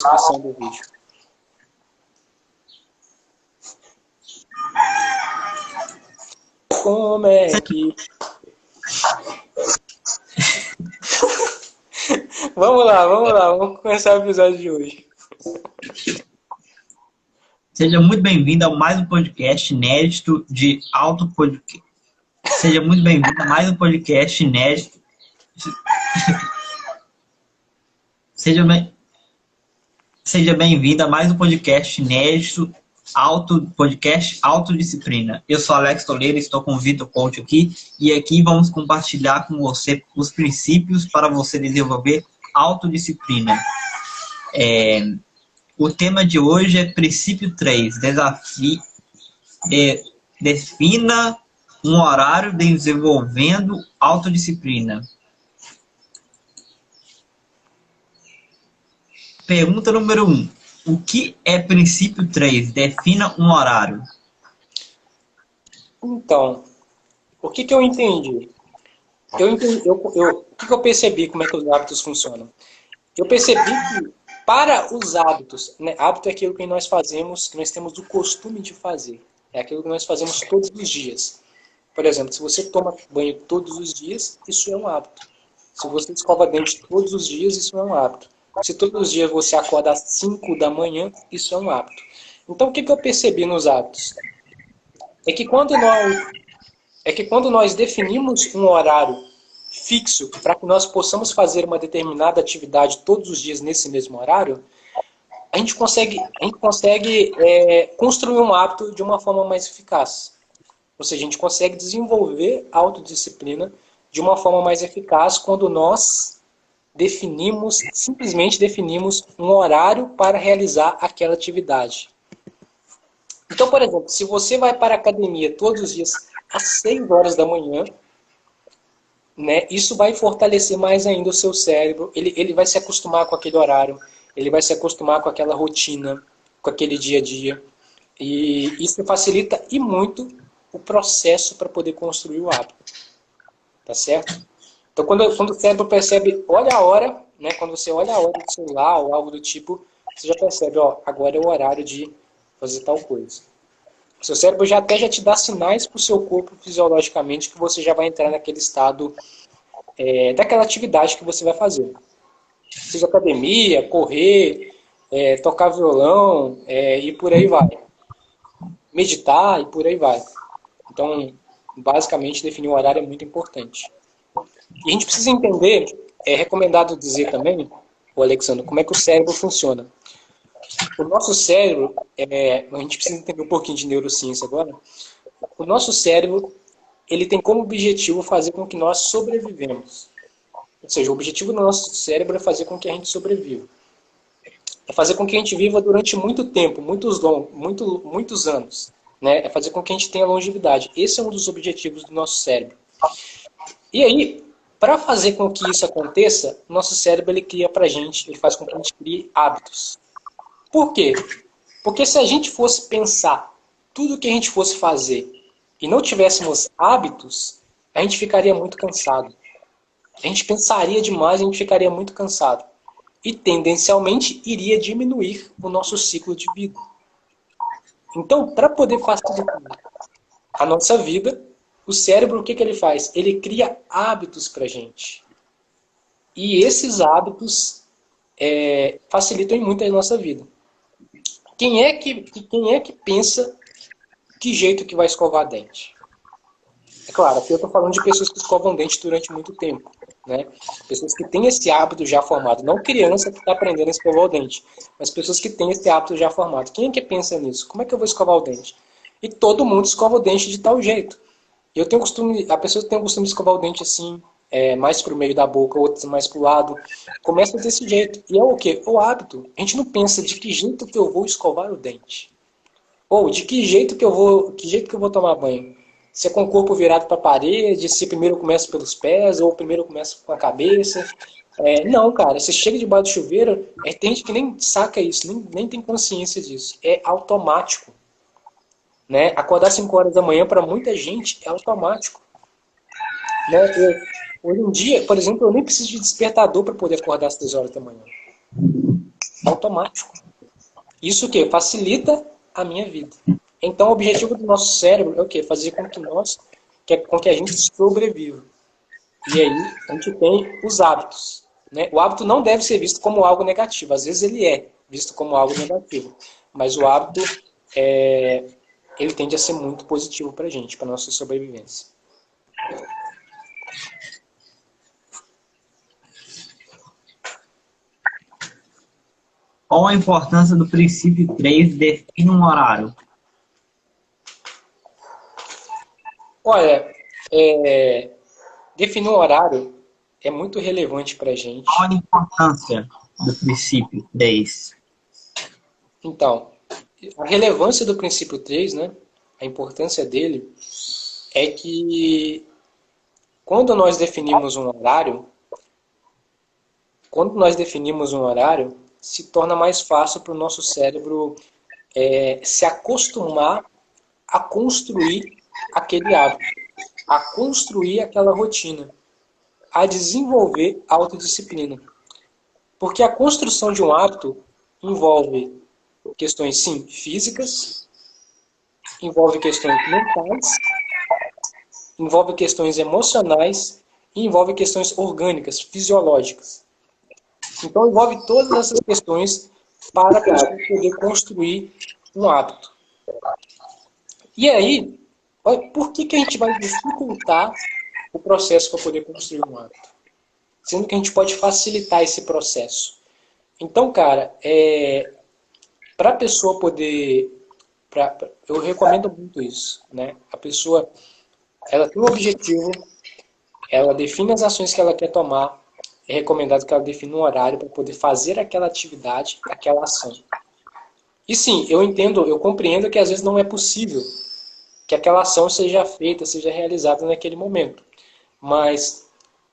descrição do vídeo. Como é que... Vamos lá, vamos começar o episódio de hoje. Seja muito bem-vindo a mais um podcast inédito de auto podcast. Seja muito bem-vindo a mais um podcast inédito. Seja bem-vindo a mais um podcast inédito, podcast Autodisciplina. Eu sou Alex Toledo, estou com o Vitor Couto aqui, e aqui vamos compartilhar com você os princípios para você desenvolver autodisciplina. O tema de hoje é princípio 3, defina um horário desenvolvendo autodisciplina. Pergunta número 1. O que é princípio 3? Defina um horário. Então, o que eu entendi? O que eu percebi como é que os hábitos funcionam? Eu percebi que para os hábitos, né, hábito é aquilo que nós fazemos, que nós temos o costume de fazer. É aquilo que nós fazemos todos os dias. Por exemplo, se você toma banho todos os dias, isso é um hábito. Se você escova dente todos os dias, isso é um hábito. Se todos os dias você acorda às 5 da manhã, isso é um hábito. Então, o que eu percebi nos hábitos? É que quando nós definimos um horário fixo para que nós possamos fazer uma determinada atividade todos os dias nesse mesmo horário, a gente consegue construir um hábito de uma forma mais eficaz. Ou seja, a gente consegue desenvolver a autodisciplina de uma forma mais eficaz quando nós simplesmente definimos um horário para realizar aquela atividade. Então, por exemplo, se você vai para a academia todos os dias às 6 horas da manhã, né, isso vai fortalecer mais ainda o seu cérebro, ele vai se acostumar com aquele horário, ele vai se acostumar com aquela rotina, com aquele dia a dia. E isso facilita e muito o processo para poder construir o hábito. Tá certo? Então, quando o cérebro percebe, olha a hora, né, quando você olha a hora do celular ou algo do tipo, você já percebe, ó, agora é o horário de fazer tal coisa. O seu cérebro já te dá sinais para o seu corpo fisiologicamente que você já vai entrar naquele estado daquela atividade que você vai fazer. Seja academia, correr, tocar violão e por aí vai. Meditar e por aí vai. Então, basicamente, definir o horário é muito importante. E a gente precisa entender, é recomendado dizer também, o Alexandre, como é que o cérebro funciona. O nosso cérebro, a gente precisa entender um pouquinho de neurociência agora. O nosso cérebro, ele tem como objetivo fazer com que nós sobrevivemos. Ou seja, o objetivo do nosso cérebro é fazer com que a gente sobreviva. É fazer com que a gente viva durante muito tempo, muitos anos. Né? É fazer com que a gente tenha longevidade. Esse é um dos objetivos do nosso cérebro. E aí, para fazer com que isso aconteça, nosso cérebro ele faz com que a gente crie hábitos. Por quê? Porque se a gente fosse pensar tudo que a gente fosse fazer e não tivéssemos hábitos, a gente ficaria muito cansado. A gente pensaria demais e a gente ficaria muito cansado. E tendencialmente iria diminuir o nosso ciclo de vida. Então, para poder facilitar a nossa vida, o cérebro, o que ele faz? Ele cria hábitos para a gente. E esses hábitos facilitam muito a nossa vida. Quem é que pensa que jeito que vai escovar dente? É claro, aqui eu estou falando de pessoas que escovam dente durante muito tempo. Né? Pessoas que têm esse hábito já formado. Não criança que está aprendendo a escovar o dente, mas pessoas que têm esse hábito já formado. Quem é que pensa nisso? Como é que eu vou escovar o dente? E todo mundo escova o dente de tal jeito. A pessoa tem o costume de escovar o dente assim, mais para o meio da boca, outras mais para o lado. Começa desse jeito. E é o quê? O hábito. A gente não pensa de que jeito que eu vou escovar o dente. Ou de que jeito que eu vou tomar banho. Se é com o corpo virado para a parede, se primeiro eu começo pelos pés, ou primeiro eu começo com a cabeça. Não, cara, você chega debaixo do chuveiro, tem gente que nem saca isso, nem tem consciência disso. É automático. Né? Acordar 5 horas da manhã, para muita gente, é automático. Né? Hoje em dia, por exemplo, eu nem preciso de despertador para poder acordar às 6 horas da manhã. automático. Isso o quê? Facilita a minha vida. Então, o objetivo do nosso cérebro é o quê? Fazer com que a gente sobreviva. E aí, a gente tem os hábitos. Né? O hábito não deve ser visto como algo negativo. Às vezes ele é visto como algo negativo. Mas o hábito, ele tende a ser muito positivo para a gente, para a nossa sobrevivência. Qual a importância do princípio 3 define um horário? Olha, definir um horário é muito relevante para a gente. Qual a importância do princípio 3? Então, a relevância do princípio 3, né, a importância dele, é que quando nós definimos um horário, se torna mais fácil para o nosso cérebro se acostumar a construir aquele hábito, a construir aquela rotina, a desenvolver a autodisciplina. Porque a construção de um hábito envolve questões, sim, físicas, envolve questões mentais, envolve questões emocionais e envolve questões orgânicas, fisiológicas. Então, envolve todas essas questões para a pessoa poder construir um hábito. E aí, por que a gente vai dificultar o processo para poder construir um hábito? Sendo que a gente pode facilitar esse processo. Então, cara, para a pessoa poder... eu recomendo muito isso. Né? A pessoa ela tem um objetivo, ela define as ações que ela quer tomar, é recomendado que ela defina um horário para poder fazer aquela atividade, aquela ação. E sim, eu compreendo que às vezes não é possível que aquela ação seja feita, seja realizada naquele momento. Mas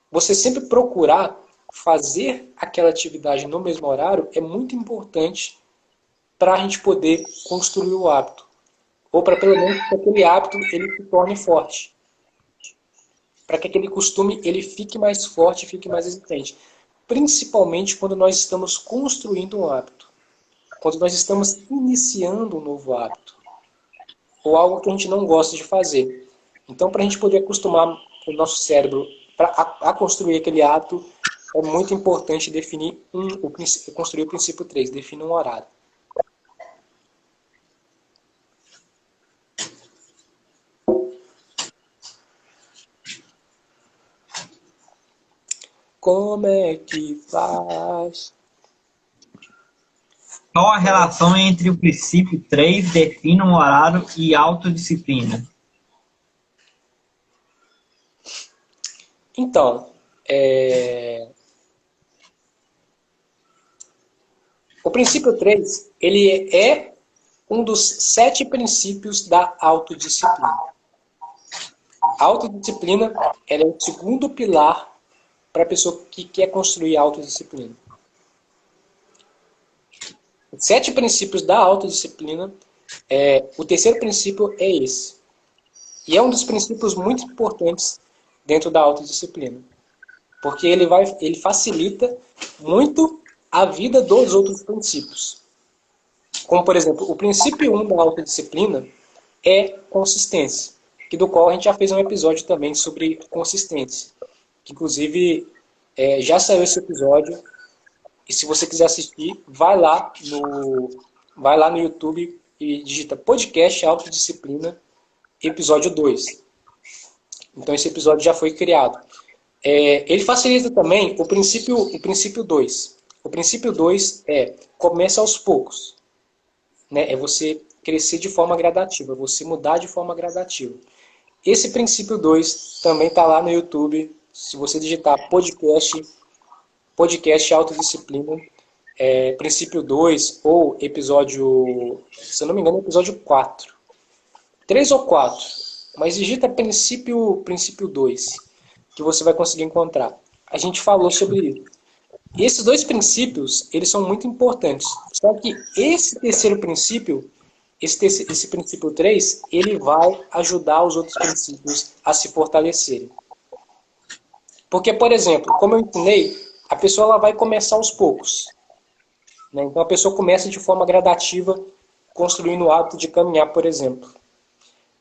você sempre procurar fazer aquela atividade no mesmo horário é muito importante para a gente poder construir o hábito. Ou para pelo menos que aquele hábito ele se torne forte. Para que aquele costume ele fique mais forte, fique mais existente. Principalmente quando nós estamos construindo um hábito. Quando nós estamos iniciando um novo hábito. Ou algo que a gente não gosta de fazer. Então, para a gente poder acostumar o nosso cérebro a construir aquele hábito, é muito importante definir construir o princípio 3, definir um horário. Como é que faz? Qual a relação entre o princípio 3 define um horário e autodisciplina? Então, o princípio 3, ele é um dos 7 princípios da autodisciplina. A autodisciplina ela é o segundo pilar para a pessoa que quer construir a autodisciplina. Os 7 princípios da autodisciplina, o terceiro princípio é esse. E é um dos princípios muito importantes dentro da autodisciplina. Porque ele facilita muito a vida dos outros princípios. Como, por exemplo, o princípio 1 da autodisciplina é consistência, do qual a gente já fez um episódio também sobre consistência. Que, inclusive, já saiu esse episódio. E se você quiser assistir, vai lá no YouTube e digita podcast Autodisciplina, episódio 2. Então esse episódio já foi criado. Ele facilita também o princípio 2. O princípio 2 começa aos poucos. Né? É você crescer de forma gradativa, você mudar de forma gradativa. Esse princípio 2 também está lá no YouTube. Se você digitar podcast Autodisciplina, princípio 2 ou episódio, se eu não me engano, episódio 4. 3 ou 4, mas digita princípio 2, que você vai conseguir encontrar. A gente falou sobre isso. E esses 2 princípios, eles são muito importantes. Só que esse terceiro princípio, esse princípio 3, ele vai ajudar os outros princípios a se fortalecerem. Porque, por exemplo, como eu ensinei, a pessoa ela vai começar aos poucos. né? Então a pessoa começa de forma gradativa, construindo o hábito de caminhar, por exemplo.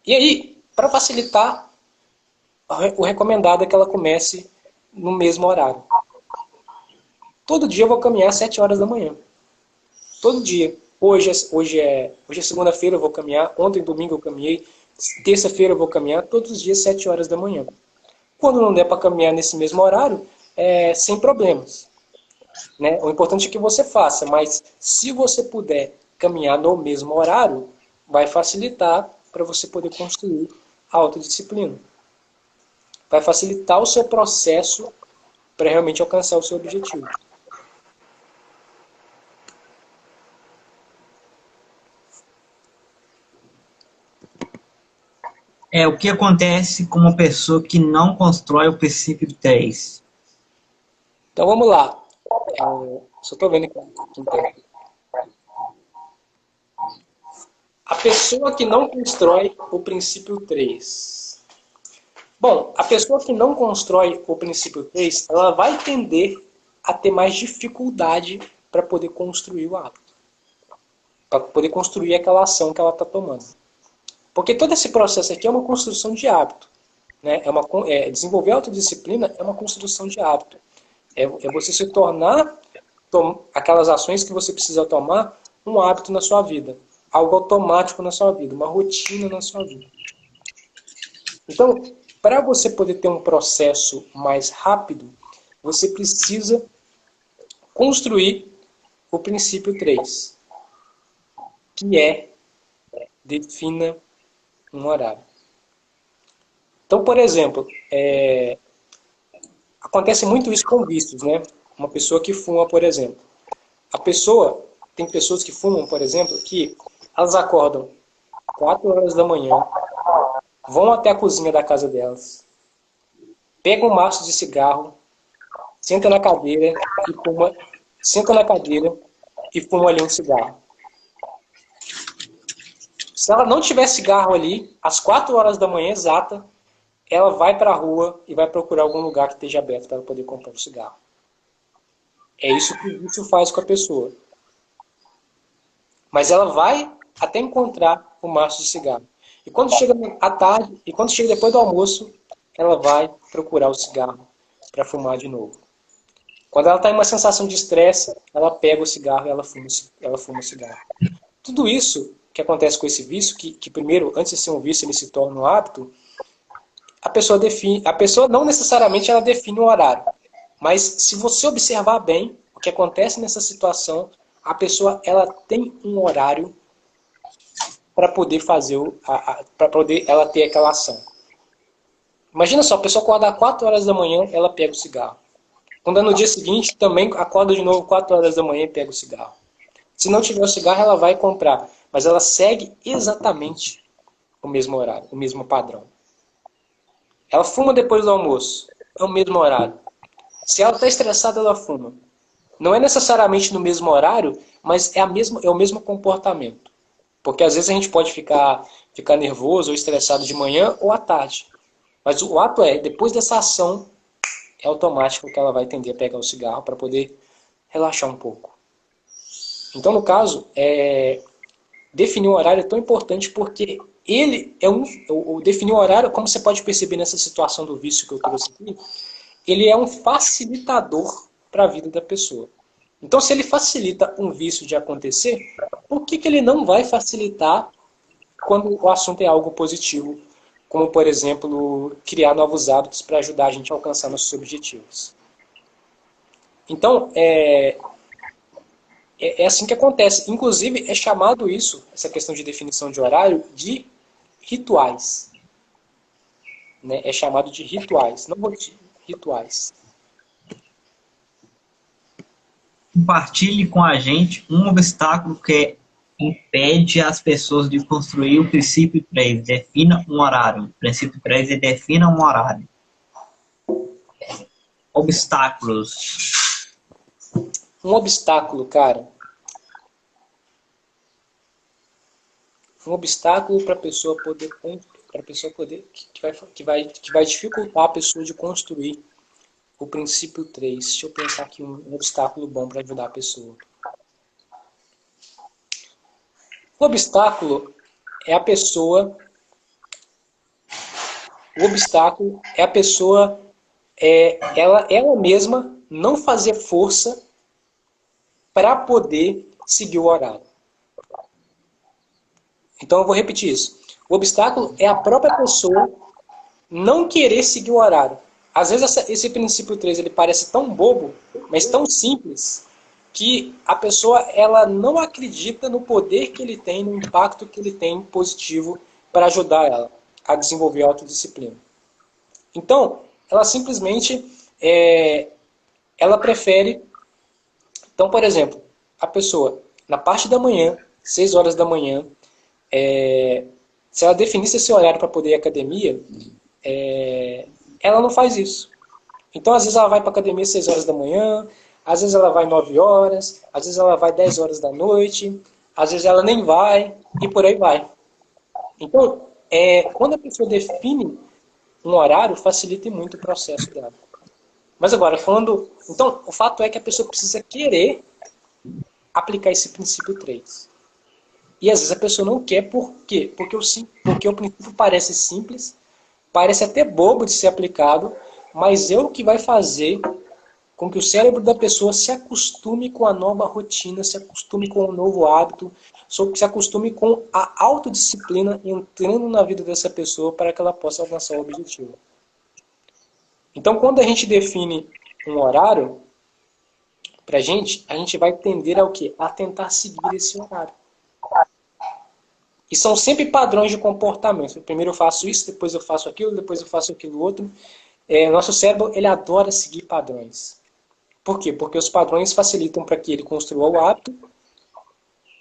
E aí, para facilitar, o recomendado é que ela comece no mesmo horário. Todo dia eu vou caminhar às 7 horas da manhã. Todo dia. Hoje é segunda-feira, eu vou caminhar. Ontem, domingo, eu caminhei. Terça-feira, eu vou caminhar. Todos os dias, 7 horas da manhã. Quando não der para caminhar nesse mesmo horário, sem problemas, né? O importante é que você faça, mas se você puder caminhar no mesmo horário, vai facilitar para você poder construir a autodisciplina. Vai facilitar o seu processo para realmente alcançar o seu objetivo. O que acontece com uma pessoa que não constrói o princípio 3? Então vamos lá. Só estou vendo aqui. Então, a pessoa que não constrói o princípio 3. Bom, a pessoa que não constrói o princípio 3, ela vai tender a ter mais dificuldade para poder construir o hábito. Para poder construir aquela ação que ela está tomando. Porque todo esse processo aqui é uma construção de hábito, né? Desenvolver a autodisciplina é uma construção de hábito. É você se tornar aquelas ações que você precisa tomar um hábito na sua vida. Algo automático na sua vida, uma rotina na sua vida. Então, para você poder ter um processo mais rápido, você precisa construir o princípio 3, que é defina um horário. Então, por exemplo, acontece muito isso com vícios, né? Uma pessoa que fuma, por exemplo. Tem pessoas que fumam, por exemplo, que elas acordam 4 horas da manhã, vão até a cozinha da casa delas, pegam um maço de cigarro, senta na cadeira e fuma ali um cigarro. Se ela não tiver cigarro ali, às 4 horas da manhã exata, ela vai para a rua e vai procurar algum lugar que esteja aberto para ela poder comprar um cigarro. É isso que o vício faz com a pessoa. Mas ela vai até encontrar o maço de cigarro. E quando chega à tarde, e quando chega depois do almoço, ela vai procurar o cigarro para fumar de novo. Quando ela está em uma sensação de estresse, ela pega o cigarro e ela fuma o cigarro. Tudo isso que acontece com esse vício, que primeiro, antes de ser um vício, ele se torna um hábito, a pessoa não necessariamente ela define um horário. Mas se você observar bem o que acontece nessa situação, a pessoa ela tem um horário para poder fazer para poder ela ter aquela ação. Imagina só, a pessoa acorda às 4 horas da manhã, ela pega o cigarro. Quando é no dia seguinte, também acorda de novo 4 horas da manhã e pega o cigarro. Se não tiver o cigarro, ela vai comprar. Mas ela segue exatamente o mesmo horário, o mesmo padrão. Ela fuma depois do almoço, é o mesmo horário. Se ela está estressada, ela fuma. Não é necessariamente no mesmo horário, mas é o mesmo comportamento. Porque às vezes a gente pode ficar nervoso ou estressado de manhã ou à tarde. Mas o ato depois dessa ação, é automático que ela vai tender a pegar o cigarro para poder relaxar um pouco. Então, no caso, definir um horário é tão importante porque ele definir um horário, como você pode perceber nessa situação do vício que eu trouxe aqui, ele é um facilitador para a vida da pessoa. Então, se ele facilita um vício de acontecer, por que ele não vai facilitar quando o assunto é algo positivo, como, por exemplo, criar novos hábitos para ajudar a gente a alcançar nossos objetivos? Então, é assim que acontece. Inclusive, é chamado isso, essa questão de definição de horário, de rituais. Né? É chamado de rituais, não rotina, rituais. Compartilhe com a gente um obstáculo que impede as pessoas de construir o princípio 3. Defina um horário. O princípio 3 é defina um horário. Obstáculos. Um obstáculo, cara. Um obstáculo para a pessoa poder que vai dificultar a pessoa de construir o princípio 3. Deixa eu pensar aqui um obstáculo bom para ajudar a pessoa. O obstáculo é a pessoa. O obstáculo é a pessoa, ela mesma não fazer força para poder seguir o horário. Então eu vou repetir isso. O obstáculo é a própria pessoa não querer seguir o horário. Às vezes esse princípio 3 ele parece tão bobo, mas tão simples, que a pessoa ela não acredita no poder que ele tem, no impacto que ele tem positivo para ajudar ela a desenvolver a autodisciplina. Então, ela simplesmente ela prefere. Então, por exemplo, a pessoa, na parte da manhã, 6 horas da manhã, se ela definisse esse horário para poder ir à academia, ela não faz isso. Então, às vezes ela vai para a academia às 6 horas da manhã, às vezes ela vai 9 horas, às vezes ela vai 10 horas da noite, às vezes ela nem vai, e por aí vai. Então, quando a pessoa define um horário, facilita muito o processo dela. Mas agora, falando... Então, o fato é que a pessoa precisa querer aplicar esse princípio 3. E às vezes a pessoa não quer, por quê? Porque o princípio parece simples, parece até bobo de ser aplicado, mas é o que vai fazer com que o cérebro da pessoa se acostume com a nova rotina, se acostume com o novo hábito, se acostume com a autodisciplina entrando na vida dessa pessoa para que ela possa alcançar o objetivo. Então, quando a gente define um horário, a gente vai tender ao quê? A tentar seguir esse horário. E são sempre padrões de comportamento. Primeiro eu faço isso, depois eu faço aquilo, depois eu faço aquilo outro. Nosso cérebro ele adora seguir padrões. Por quê? Porque os padrões facilitam para que ele construa o hábito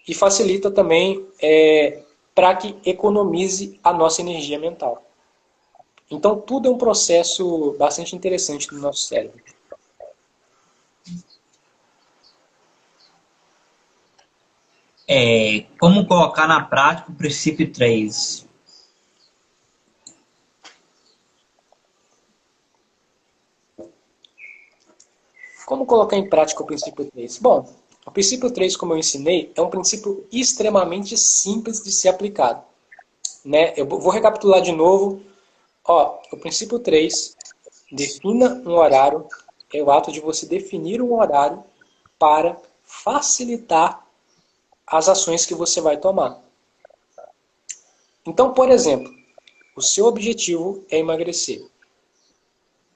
e facilita também para que economize a nossa energia mental. Então tudo é um processo bastante interessante no nosso cérebro. Como colocar na prática o princípio 3? Como colocar em prática o princípio 3? Bom, o princípio 3, como eu ensinei, é um princípio extremamente simples de ser aplicado. Né? Eu vou recapitular de novo. O princípio 3, defina um horário, é o ato de você definir um horário para facilitar as ações que você vai tomar. Então, por exemplo, o seu objetivo é emagrecer.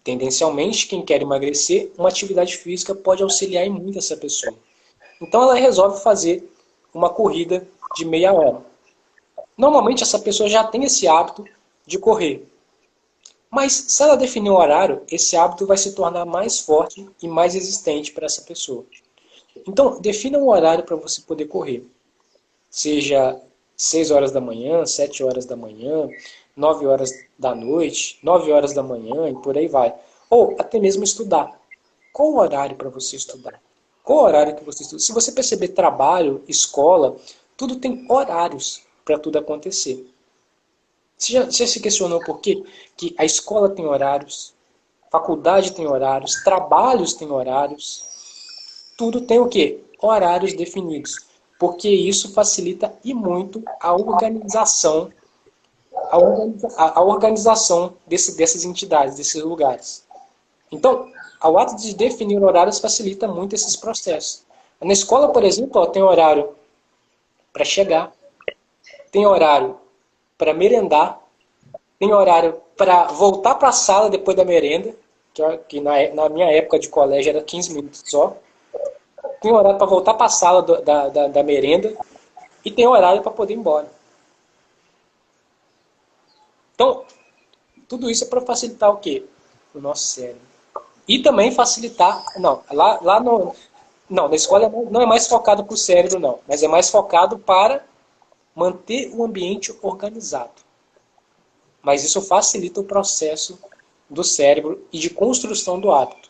Tendencialmente, quem quer emagrecer, uma atividade física pode auxiliar em muito essa pessoa. Então ela resolve fazer uma corrida de meia hora. Normalmente essa pessoa já tem esse hábito de correr. Mas se ela definir um horário, esse hábito vai se tornar mais forte e mais resistente para essa pessoa. Então, defina um horário para você poder correr. Seja 6 horas da manhã, 7 horas da manhã, 9 horas da noite, 9 horas da manhã e por aí vai. Ou até mesmo estudar. Qual o horário para você estudar? Qual o horário que você estuda? Se você perceber trabalho, escola, tudo tem horários para tudo acontecer. Você já se questionou por quê? Que a escola tem horários, faculdade tem horários, trabalhos tem horários, tudo tem o quê? Horários definidos. Porque isso facilita e muito a organização, a organização dessas entidades, desses lugares. Então, o ato de definir horários facilita muito esses processos. Na escola, por exemplo, tem horário para chegar, tem horário para merendar, tem horário para voltar para a sala depois da merenda, que na minha época de colégio era 15 minutos só. Tem horário para voltar para a sala da merenda e tem horário para poder ir embora. Então, tudo isso é para facilitar o quê? O nosso cérebro. E também facilitar... Não, na escola não é mais focado para o cérebro, não. Mas é mais focado para manter o ambiente organizado. Mas isso facilita o processo do cérebro e de construção do hábito.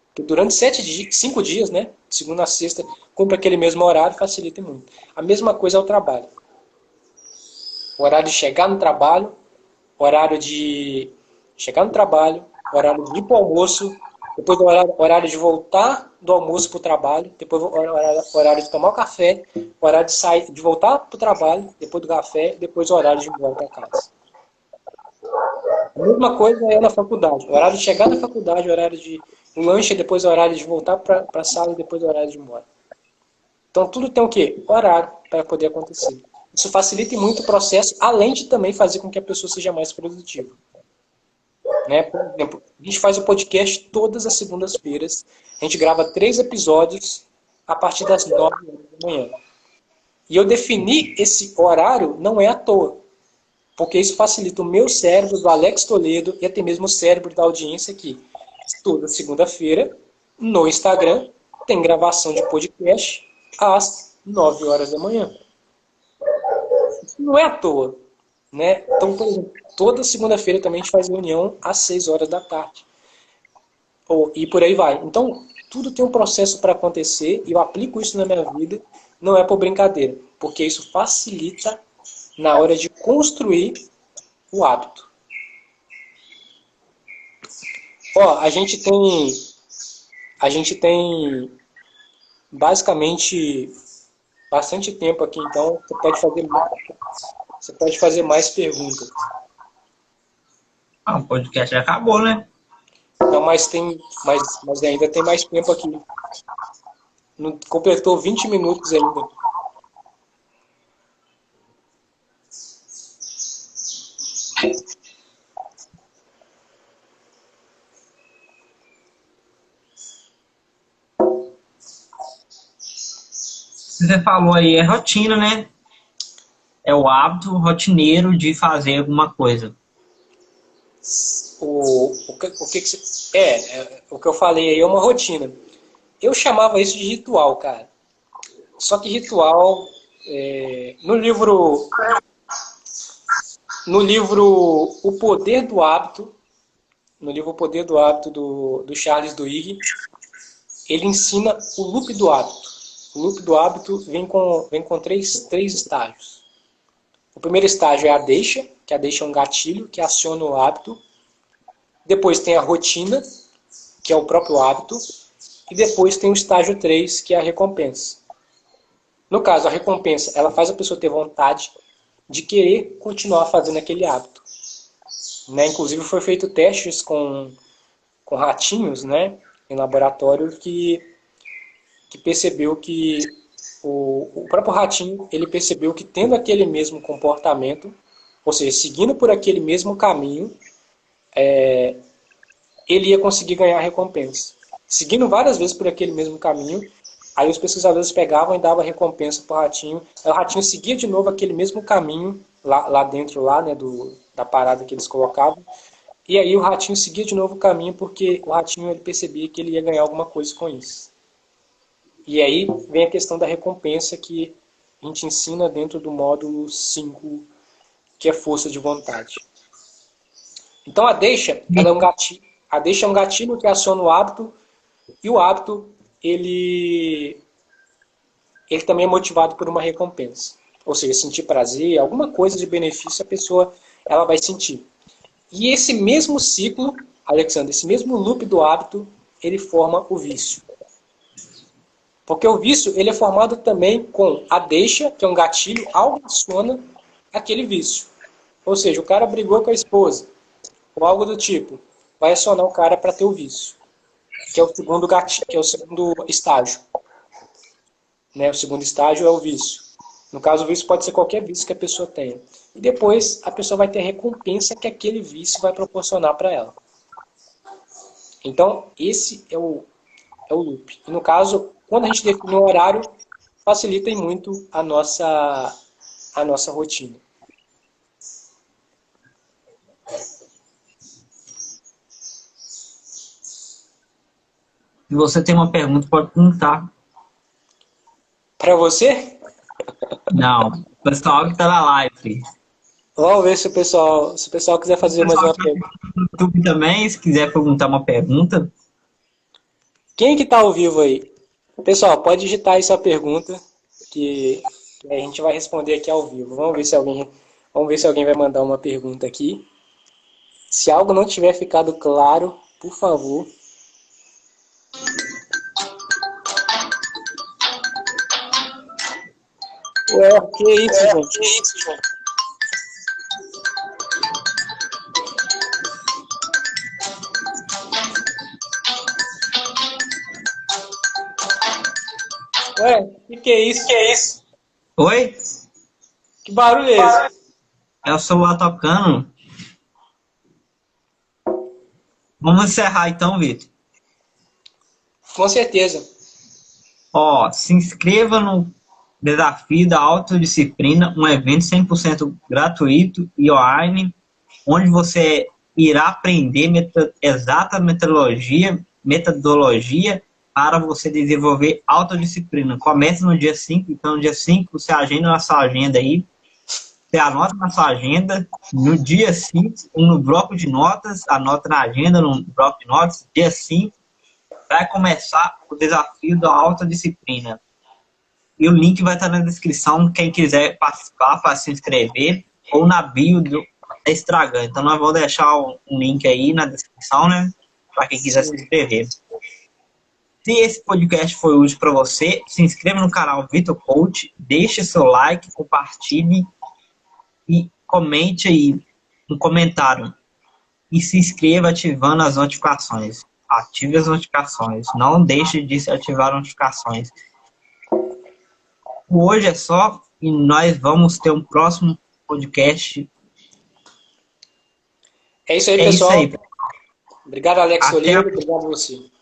Porque durante 5 dias, né, de segunda a sexta, cumpre aquele mesmo horário, facilita muito. A mesma coisa é o trabalho. O horário de chegar no trabalho, horário de chegar no trabalho, horário de ir para o almoço, depois o horário de voltar do almoço para o trabalho, depois o horário de tomar o café, o horário de sair, de voltar para o trabalho, depois do café, depois o horário de ir embora para casa. A mesma coisa é na faculdade. O horário de chegar na faculdade, o horário de lanche, depois o horário de voltar para a sala e depois o horário de ir embora. Então tudo tem o quê? Horário para poder acontecer. Isso facilita muito o processo, além de também fazer com que a pessoa seja mais produtiva. Né? Por exemplo, a gente faz o podcast todas as segundas-feiras. A gente grava 3 episódios a partir das 9 horas da manhã. E eu defini esse horário não é à toa. Porque isso facilita o meu cérebro, do Alex Toledo, e até mesmo o cérebro da audiência aqui. Toda segunda-feira, no Instagram, tem gravação de podcast às 9 horas da manhã. Isso não é à toa. Né? Então, por exemplo, toda segunda-feira também a gente faz reunião às 6 horas da tarde. E por aí vai. Então, tudo tem um processo para acontecer, e eu aplico isso na minha vida, não é por brincadeira, porque isso facilita na hora de construir o hábito. Ó, a gente tem basicamente bastante tempo aqui, então você pode fazer mais perguntas. O podcast já acabou, né? Então, mas ainda tem mais tempo aqui. Não completou 20 minutos ainda. Você falou aí, é rotina, né? É o hábito rotineiro de fazer alguma coisa. O que eu falei aí é uma rotina. Eu chamava isso de ritual, cara. Só que ritual, no livro O Poder do Hábito, no livro O Poder do Hábito do Charles Duhigg, ele ensina o loop do hábito. O loop do hábito vem com três estágios. O primeiro estágio é a deixa, que a deixa é um gatilho que aciona o hábito. Depois tem a rotina, que é o próprio hábito. E depois tem o estágio 3, que é a recompensa. No caso, a recompensa, ela faz a pessoa ter vontade de querer continuar fazendo aquele hábito. Né? Inclusive, foi feito testes com ratinhos, né, em laboratório que percebeu que o próprio ratinho, ele percebeu que tendo aquele mesmo comportamento, ou seja, seguindo por aquele mesmo caminho, ele ia conseguir ganhar a recompensa. Seguindo várias vezes por aquele mesmo caminho, aí os pesquisadores pegavam e davam recompensa para o ratinho. Aí o ratinho seguia de novo aquele mesmo caminho, lá dentro né, da parada que eles colocavam. E aí o ratinho seguia de novo o caminho, porque o ratinho ele percebia que ele ia ganhar alguma coisa com isso. E aí vem a questão da recompensa que a gente ensina dentro do módulo 5, que é força de vontade. Então a deixa, ela é um gatilho. A deixa é um gatilho que aciona o hábito, e o hábito, ele também é motivado por uma recompensa. Ou seja, sentir prazer, alguma coisa de benefício a pessoa ela vai sentir. E esse mesmo ciclo, Alexandre, esse mesmo loop do hábito, ele forma o vício. Porque o vício ele é formado também com a deixa, que é um gatilho, algo aciona aquele vício. Ou seja, o cara brigou com a esposa, ou algo do tipo, vai acionar o cara para ter o vício, que é o segundo gatilho, que é o segundo estágio. Né? O segundo estágio é o vício. No caso, o vício pode ser qualquer vício que a pessoa tenha. E depois a pessoa vai ter a recompensa que aquele vício vai proporcionar para ela. Então, esse é o loop. E no caso, quando a gente define um horário, facilita muito a nossa rotina. Se você tem uma pergunta, pode perguntar. Para você? Não, o pessoal que está na live. Vamos ver se o pessoal quiser fazer mais uma pergunta. No YouTube também, se quiser perguntar uma pergunta. Quem que está ao vivo aí? Pessoal, pode digitar aí sua pergunta, que a gente vai responder aqui ao vivo. Vamos ver se alguém vai mandar uma pergunta aqui. Se algo não tiver ficado claro, por favor, Ué, que isso, gente? Ué, que é isso? Oi? Que barulho é esse? É o celular tocando. Vamos encerrar então, Vitor. Com certeza. Ó, se inscreva no Desafio da Autodisciplina, um evento 100% gratuito e online, onde você irá aprender exata metodologia para você desenvolver autodisciplina. Começa no dia 5, então no dia 5 você agenda na sua agenda aí, você anota na sua agenda, no dia 5, no bloco de notas, anota na agenda, no bloco de notas, dia 5, vai começar o desafio da autodisciplina. E o link vai estar na descrição, quem quiser participar, para se inscrever, ou na bio do Instagram. Então, nós vamos deixar um link aí na descrição, né? Para quem quiser se inscrever. Se esse podcast foi útil para você, se inscreva no canal Vitor Coach, deixe seu like, compartilhe e comente aí um comentário. E se inscreva ativando as notificações. Ative as notificações. Não deixe de ativar as notificações. Hoje é só e nós vamos ter um próximo podcast. É isso aí, É pessoal. isso aí. Obrigado, Alex Oliveira. Obrigado a você.